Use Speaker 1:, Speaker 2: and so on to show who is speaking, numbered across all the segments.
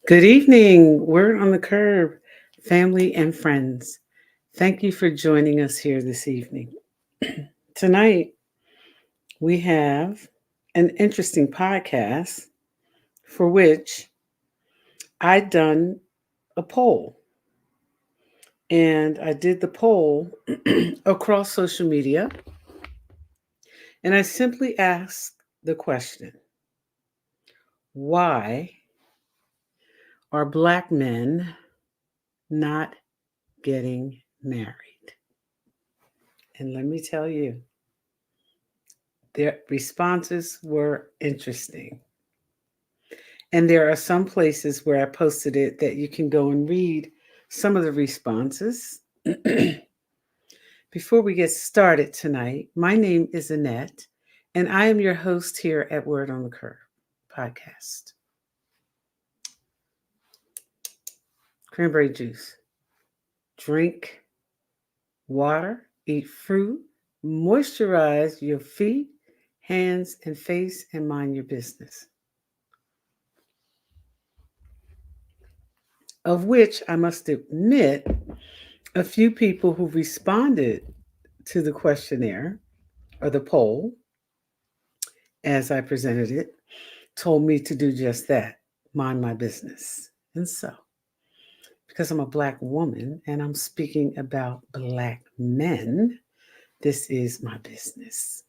Speaker 1: Good evening. Word on the curb, family and friends. Thank you for joining us here this evening. Tonight, we have an interesting podcast for which I done a poll. And I did the poll across social media. And I simply asked the question, why are Black men not getting married? And let me tell you, their responses were interesting. And there are some places where I posted it that you can go and read some of the responses. Before we get started tonight, my name is Annette, and I am your host here at Word on the Curve podcast. Cranberry juice. Drink water, eat fruit, moisturize your feet, hands, and face, and mind your business. Of which I must admit, a few people who responded to the questionnaire or the poll as I presented it told me to do just that, mind my business. And so, because I'm a Black woman and I'm speaking about Black men, this is my business.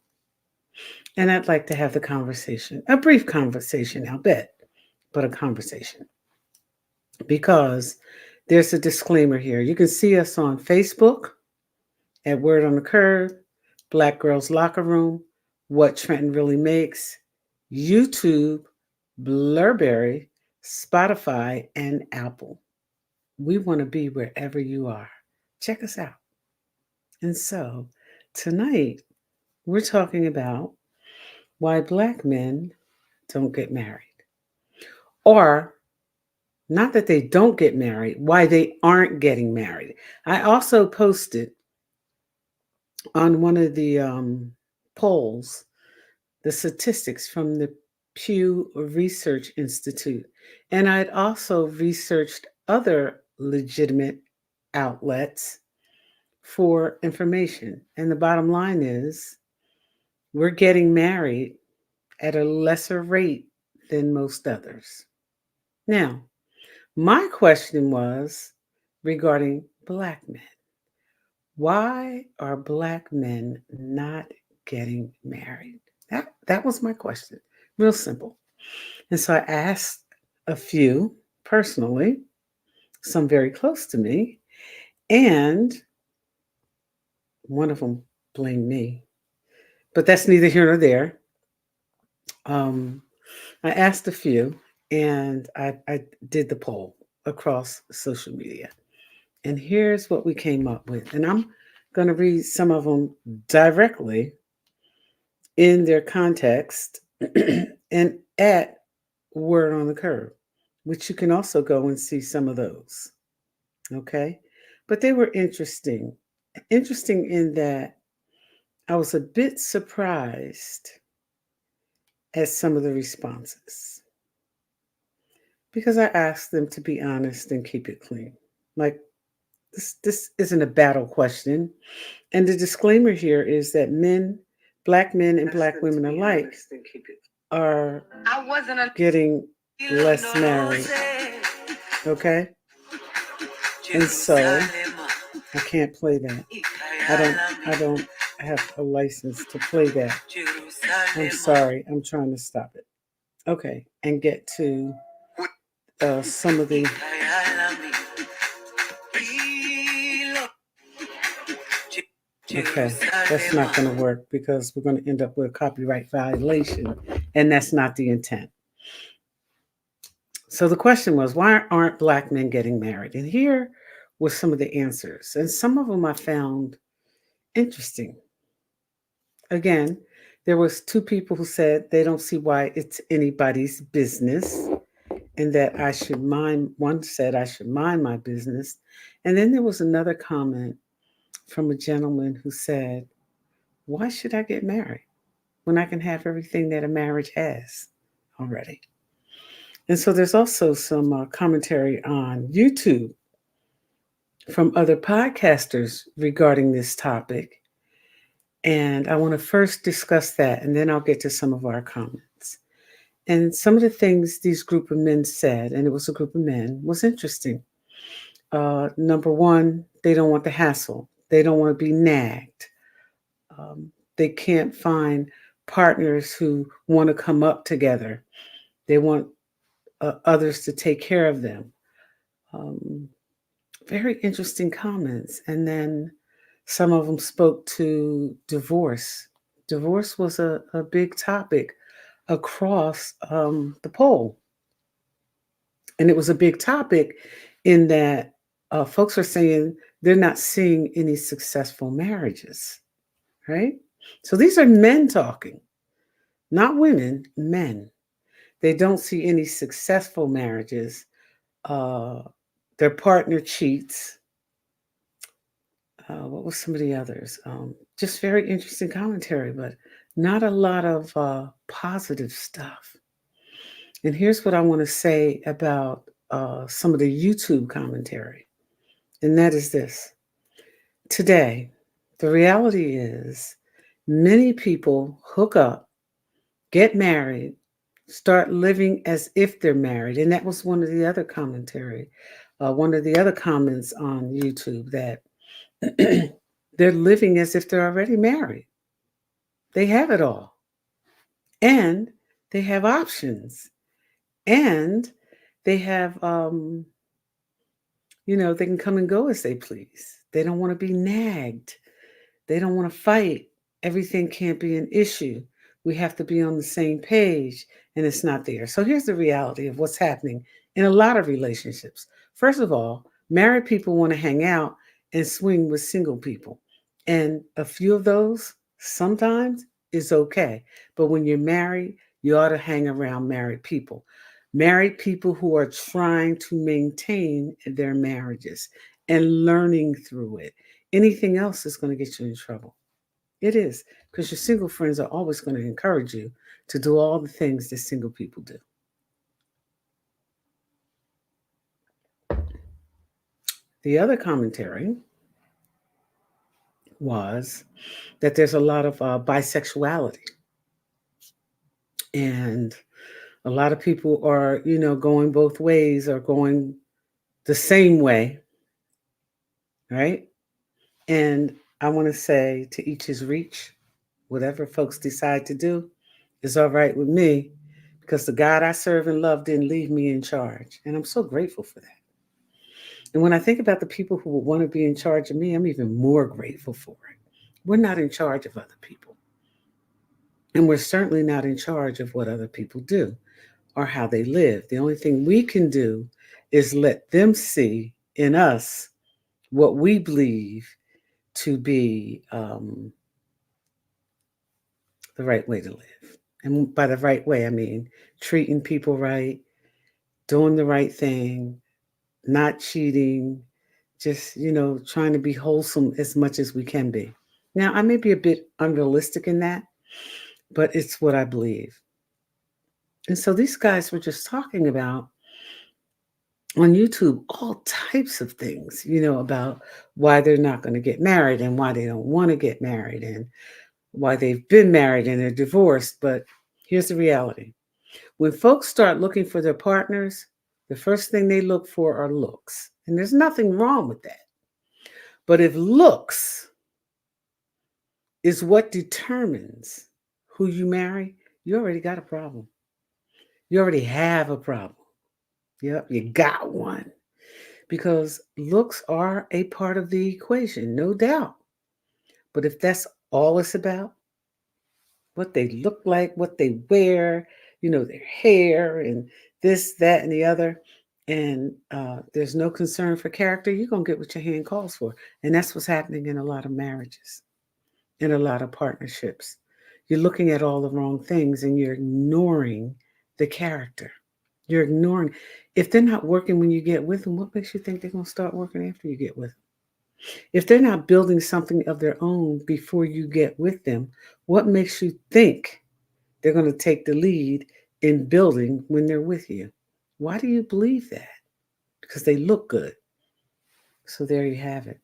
Speaker 1: And I'd like to have the conversation, a brief conversation, I'll bet, but a conversation. Because there's a disclaimer here. You can see us on Facebook at Word on the Curve, Black Girls Locker Room, What Trenton Really Makes, YouTube, Blurberry, Spotify, and Apple. We want to be wherever you are. Check us out. And so tonight, we're talking about why Black men don't get married. Or not that they don't get married, why they aren't getting married. I also posted on one of the polls the statistics from the Pew Research Institute. And I'd also researched other legitimate outlets for information. And the bottom line is we're getting married at a lesser rate than most others. Now, my question was regarding Black men. Why are Black men not getting married? That was my question. Real simple. And so I asked a few personally, some very close to me, and one of them blamed me. But that's neither here nor there. Um, I asked a few, and I did the poll across social media. And here's what we came up with. And I'm going to read some of them directly in their context and at Word on the Curve, which you can also go and see some of those. Okay. But they were interesting. Interesting in that I was a bit surprised at some of the responses because I asked them to be honest and keep it clean. Like this isn't a battle question. And the disclaimer here is that Black men and Black women alike are getting less married. Okay? And so I can't play that. I don't have a license to play that. I'm sorry. I'm trying to stop it. Okay, and get to some of the okay, that's not going to work because we're going to end up with a copyright violation, and that's not the intent. So the question was, why aren't Black men getting married? And here were some of the answers, and some of them I found interesting. Again, there was two people who said they don't see why it's anybody's business and that I should mind, one said I should mind my business. And then there was another comment from a gentleman who said, why should I get married when I can have everything that a marriage has already? And so there's also some commentary on YouTube from other podcasters regarding this topic. And I want to first discuss that, and then I'll get to some of our comments. And some of the things these group of men said, and it was a group of men, was interesting. Number one, they don't want the hassle. They don't want to be nagged. They can't find partners who want to come up together. They want others to take care of them. Um, Very interesting comments. And then some of them spoke to divorce. Divorce was a big topic across the poll. And it was a big topic in that folks are saying they're not seeing any successful marriages, right? So these are men talking, not women, men. They don't see any successful marriages. Uh, their partner cheats. What was some of the others? Just very interesting commentary, but not a lot of positive stuff. And here's what I want to say about some of the YouTube commentary, and that is this. Today, the reality is many people hook up, get married, start living as if they're married. And that was one of the other commentary, one of the other comments on YouTube that they're living as if they're already married. They have it all. And they have options. And they have, they can come and go as they please. They don't want to be nagged. They don't want to fight. Everything can't be an issue. We have to be on the same page, and it's not there. So here's the reality of what's happening in a lot of relationships. First of all, married people want to hang out and swing with single people. And a few of those sometimes is okay. But when you're married, you ought to hang around married people. Married people who are trying to maintain their marriages and learning through it. Anything else is going to get you in trouble. It is, because your single friends are always going to encourage you to do all the things that single people do. The other commentary was that there's a lot of bisexuality, and a lot of people are, going both ways or going the same way, right? And I want to say to each his reach. Whatever folks decide to do is all right with me, because the God I serve and love didn't leave me in charge. And I'm so grateful for that. And when I think about the people who would want to be in charge of me, I'm even more grateful for it. We're not in charge of other people. And we're certainly not in charge of what other people do or how they live. The only thing we can do is let them see in us what we believe to be the right way to live. And by the right way, I mean treating people right, doing the right thing, not cheating, just, trying to be wholesome as much as we can be. Now, I may be a bit unrealistic in that, but it's what I believe. And so these guys were just talking about on YouTube all types of things, about why they're not going to get married and why they don't want to get married and why they've been married and they're divorced. But here's the reality. When folks start looking for their partners, the first thing they look for are looks. And there's nothing wrong with that. But if looks is what determines who you marry, you already got a problem. You already have a problem. Yep, you got one. Because looks are a part of the equation, no doubt. But if that's all it's about, what they look like, what they wear, their hair and this, that, and the other, and there's no concern for character, you're going to get what your hand calls for. And that's what's happening in a lot of marriages, in a lot of partnerships. You're looking at all the wrong things and you're ignoring the character. You're ignoring. If they're not working when you get with them, what makes you think they're going to start working after you get with them? If they're not building something of their own before you get with them, what makes you think they're going to take the lead in building when they're with you? Why do you believe that? Because they look good. So there you have it.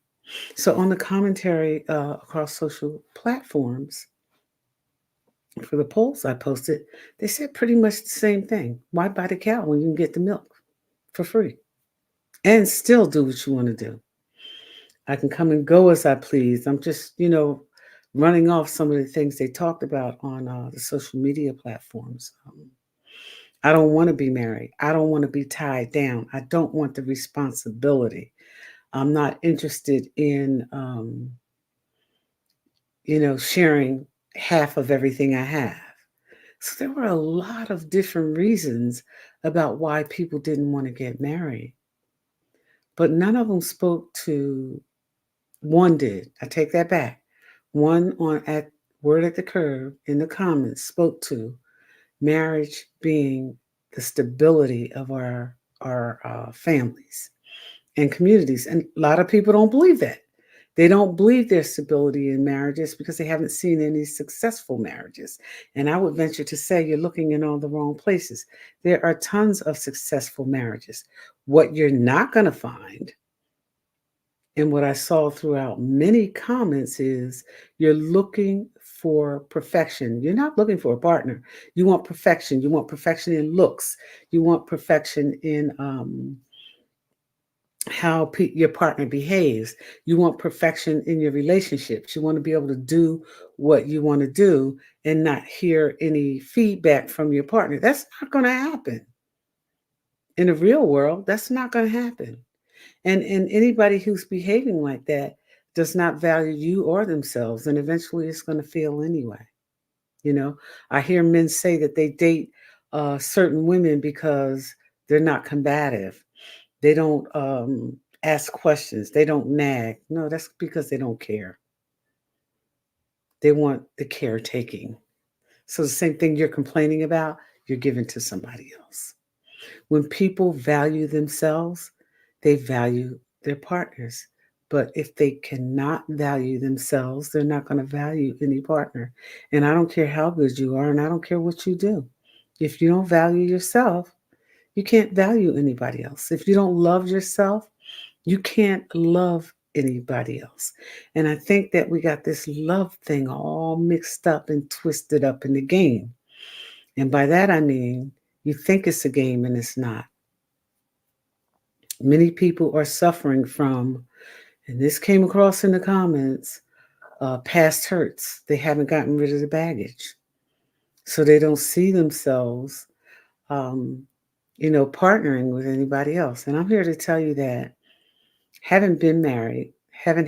Speaker 1: So on the commentary across social platforms for the polls I posted, they said pretty much the same thing. Why buy the cow when you can get the milk for free and still do what you want to do? I can come and go as I please. I'm just, running off some of the things they talked about on the social media platforms. I don't want to be married. I don't want to be tied down. I don't want the responsibility. I'm not interested in, sharing half of everything I have. So there were a lot of different reasons about why people didn't want to get married, but none of them spoke to one did. I take that back. One on at Word at the Curb in the comments spoke to marriage being the stability of our families and communities. And a lot of people don't believe that. They don't believe there's stability in marriages because they haven't seen any successful marriages. And I would venture to say you're looking in all the wrong places. There are tons of successful marriages. What you're not going to find, and what I saw throughout many comments, is you're looking for perfection. You're not looking for a partner. You want perfection. You want perfection in looks. You want perfection in how your partner behaves. You want perfection in your relationships. You want to be able to do what you want to do and not hear any feedback from your partner. That's not going to happen. In the real world, that's not going to happen. And anybody who's behaving like that does not value you or themselves, and eventually it's going to fail anyway. You know, I hear men say that they date certain women because they're not combative. They don't ask questions. They don't nag. No, that's because they don't care. They want the caretaking. So the same thing you're complaining about, you're giving to somebody else. When people value themselves, they value their partners. But if they cannot value themselves, they're not going to value any partner. And I don't care how good you are, and I don't care what you do. If you don't value yourself, you can't value anybody else. If you don't love yourself, you can't love anybody else. And I think that we got this love thing all mixed up and twisted up in the game. And by that, I mean, you think it's a game and it's not. Many people are suffering from, and this came across in the comments, past hurts. They haven't gotten rid of the baggage. So they don't see themselves, um, partnering with anybody else. And I'm here to tell you that having been married, having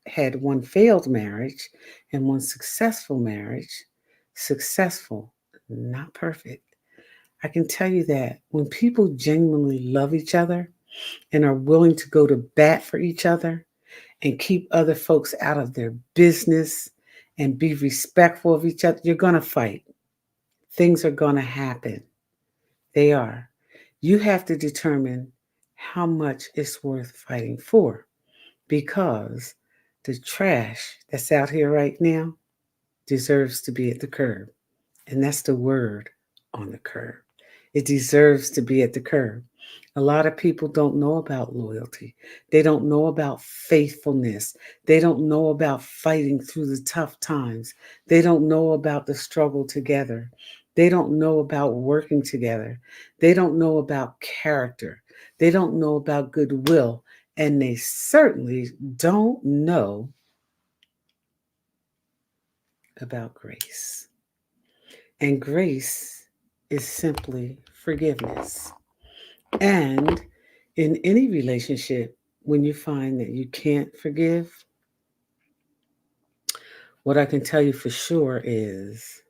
Speaker 1: had one failed marriage and one successful marriage, successful, not perfect. I can tell you that when people genuinely love each other and are willing to go to bat for each other and keep other folks out of their business and be respectful of each other, you're going to fight. Things are going to happen. They are. You have to determine how much it's worth fighting for, because the trash that's out here right now deserves to be at the curb. And that's the word, on the curb. It deserves to be at the curb. A lot of people don't know about loyalty. They don't know about faithfulness. They don't know about fighting through the tough times. They don't know about the struggle together. They don't know about working together. They don't know about character. They don't know about goodwill. And they certainly don't know about grace. And grace is simply forgiveness. And in any relationship, when you find that you can't forgive, what I can tell you for sure is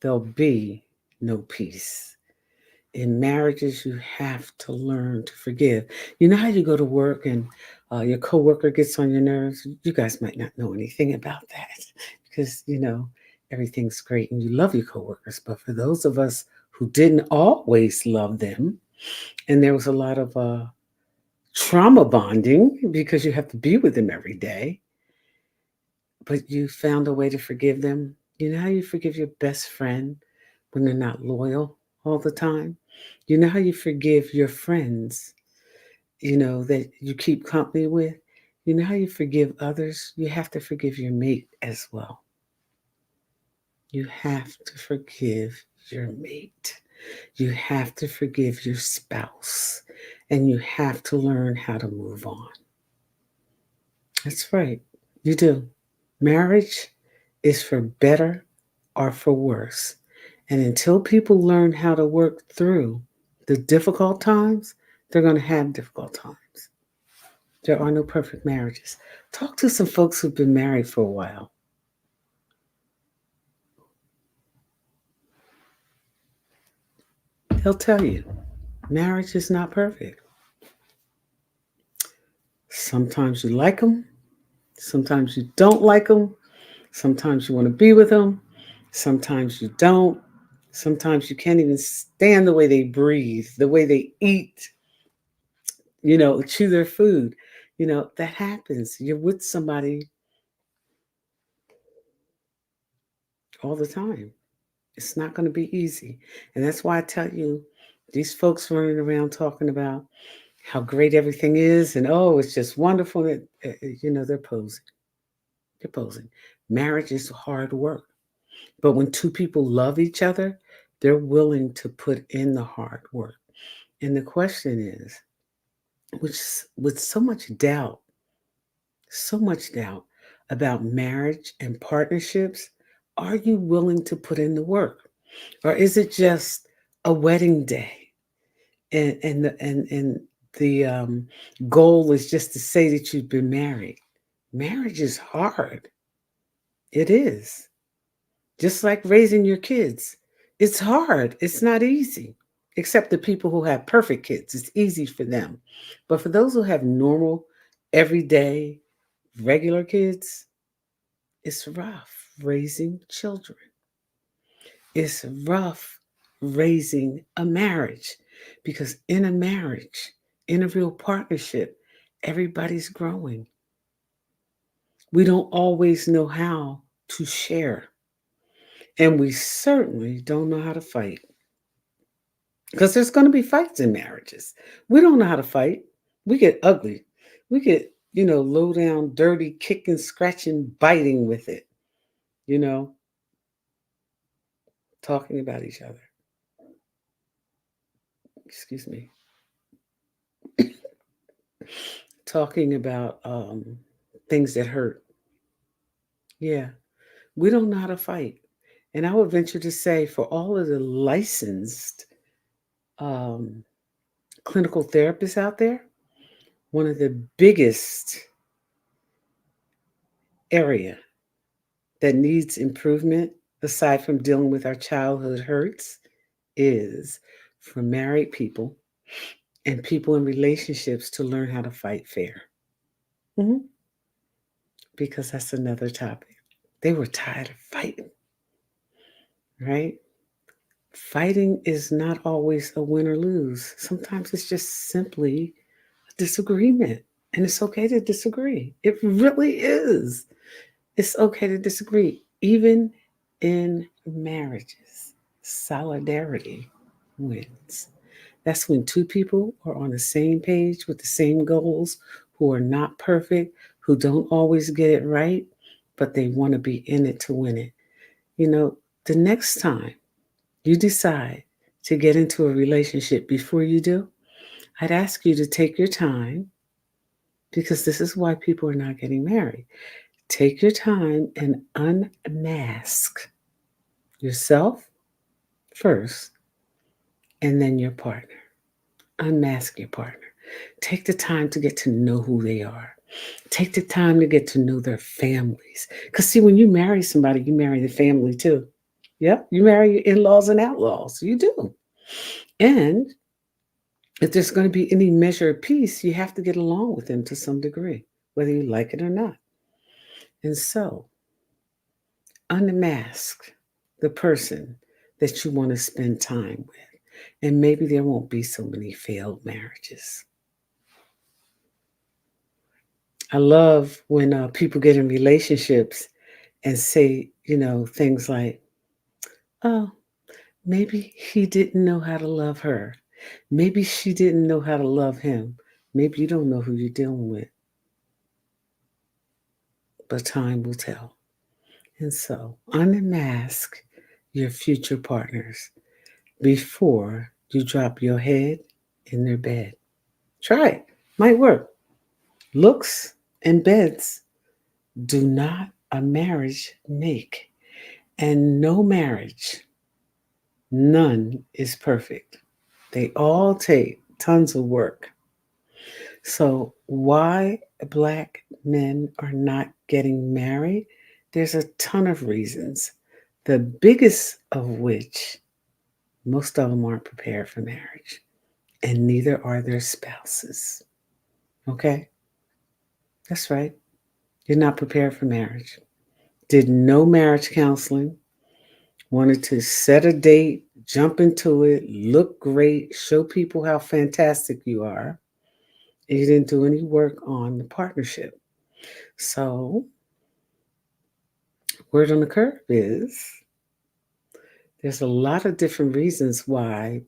Speaker 1: there'll be no peace. In marriages, you have to learn to forgive. You know how you go to work and your coworker gets on your nerves? You guys might not know anything about that because, everything's great and you love your coworkers. But for those of us who didn't always love them, and there was a lot of trauma bonding because you have to be with them every day, but you found a way to forgive them. You know how you forgive your best friend when they're not loyal? all the time? You know how you forgive your friends, that you keep company with? You know how you forgive others? You have to forgive your mate as well. You have to forgive your mate. You have to forgive your spouse. And you have to learn how to move on. That's right. You do. Marriage is for better or for worse. And until people learn how to work through the difficult times, they're going to have difficult times. There are no perfect marriages. Talk to some folks who've been married for a while. They'll tell you marriage is not perfect. Sometimes you like them, sometimes you don't like them, sometimes you want to be with them, sometimes you don't. Sometimes you can't even stand the way they breathe, the way they eat, chew their food. That happens. You're with somebody all the time. It's not going to be easy. And that's why I tell you, these folks running around talking about how great everything is and oh, it's just wonderful. They're posing. They're posing. Marriage is hard work. But when two people love each other, they're willing to put in the hard work. And the question is, which with so much doubt about marriage and partnerships, are you willing to put in the work? Or is it just a wedding day and the goal is just to say that you've been married? Marriage is hard. It is. Just like raising your kids. It's hard. It's not easy. Except the people who have perfect kids. It's easy for them. But for those who have normal, everyday, regular kids, it's rough raising children. It's rough raising a marriage because in a marriage, in a real partnership, everybody's growing. We don't always know how to share, and we certainly don't know how to fight because there's going to be fights in marriages. We don't know how to fight. We get ugly. We get, low down, dirty, kicking, scratching, biting with it, you know, talking about each other. Excuse me. Talking about things that hurt. Yeah, we don't know how to fight. And I would venture to say, for all of the licensed um, clinical therapists out there, one of the biggest area that needs improvement, aside from dealing with our childhood hurts, is for married people and people in relationships to learn how to fight fair. Mhm. Because that's another topic. They were tired of fighting, right? Fighting is not always a win or lose. Sometimes it's just simply a disagreement. And it's okay to disagree. It really is. It's okay to disagree. Even in marriages, solidarity wins. That's when two people are on the same page with the same goals, who are not perfect, who don't always get it right, but they want to be in it to win it. You know, the next time you decide to get into a relationship, before you do, I'd ask you to take your time because this is why people are not getting married. Take your time and unmask yourself first and then your partner. Unmask your partner. Take the time to get to know who they are. Take the time to get to know their families. Because, see, when you marry somebody, you marry the family too. Yep, you marry your in laws and outlaws. You do. And if there's going to be any measure of peace, you have to get along with them to some degree, whether you like it or not. And so, unmask the person that you want to spend time with. And maybe there won't be so many failed marriages. I love when people get in relationships and say, things like, oh, Maybe he didn't know how to love her. Maybe she didn't know how to love him. Maybe you don't know who you're dealing with, but time will tell. And so, unmask your future partners before you drop your head in their bed. Try it, might work. Looks and beds do not a marriage make, and no marriage, none is perfect. They all take tons of work. So, why Black men are not getting married? There's a ton of reasons. The biggest of which, most of them aren't prepared for marriage, and neither are their spouses. Okay? That's right. You're not prepared for marriage. Did no marriage counseling, wanted to set a date, jump into it, look great, show people how fantastic you are. And you didn't do any work on the partnership. So, word on the curve is there's a lot of different reasons why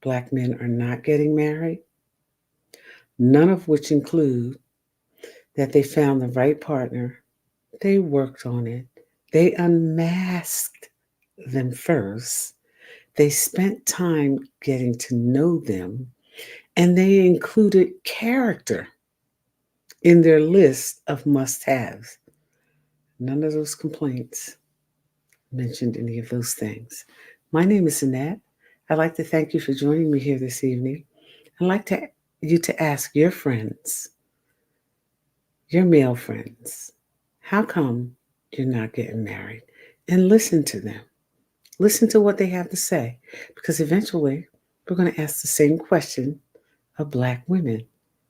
Speaker 1: Black men are not getting married, none of which include that they found the right partner, they worked on it, they unmasked them first, they spent time getting to know them, and they included character in their list of must haves. None of those complaints mentioned any of those things. My name is Annette. I'd like to thank you for joining me here this evening. I'd like you to ask your friends, your male friends, how come you're not getting married? And listen to them. Listen to what they have to say, because eventually we're going to ask the same question of Black women.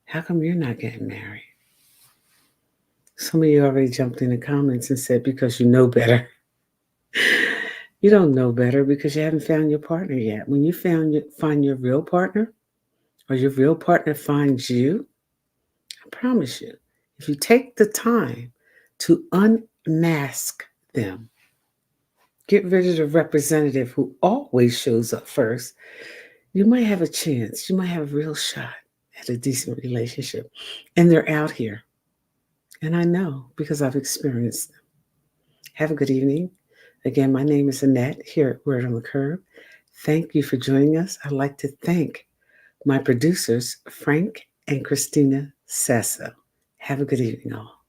Speaker 1: How come you're not getting married? Some of you already jumped in the comments and said, because you know better. You don't know better because you haven't found your partner yet. When you find your real partner, or your real partner finds you, I promise you, if you take the time to unmask them, get rid of the representative who always shows up first, you might have a chance. You might have a real shot at a decent relationship. And they're out here. And I know because I've experienced them. Have a good evening. Again, my name is Annette here at Word on the Curve. Thank you for joining us. I'd like to thank my producers, Frank and Christina Sasso. Have a good evening, all.